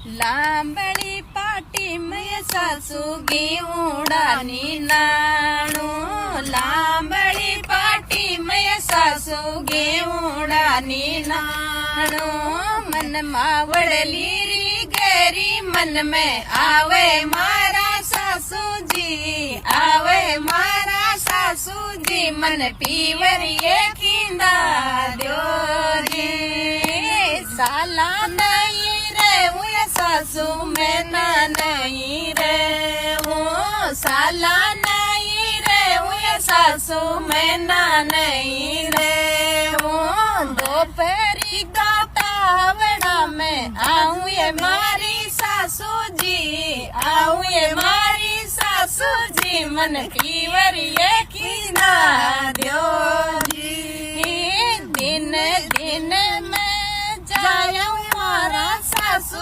लांबड़ी पाटी में सासू गेवूडानी नाणो, लांबड़ी पाटी में सासू गेवूडानी नाणो। मन मावड़ली री गरी मन में आवे मारा सासू जी, आवे मारा सासू जी। मन पीवरिए खींदा द्यो जी, साला नहीं सासू में ना नहीं रे वो, साला नहीं रे वो सासू में ना नहीं रे वो। दोपहरी दातावड़ा में आऊं ये मारी सासू जी, आऊं ये मारी सासू जी। मन पीवर ये खींदा द्यो जी, दिन दिन में जाऊं मारा सासू।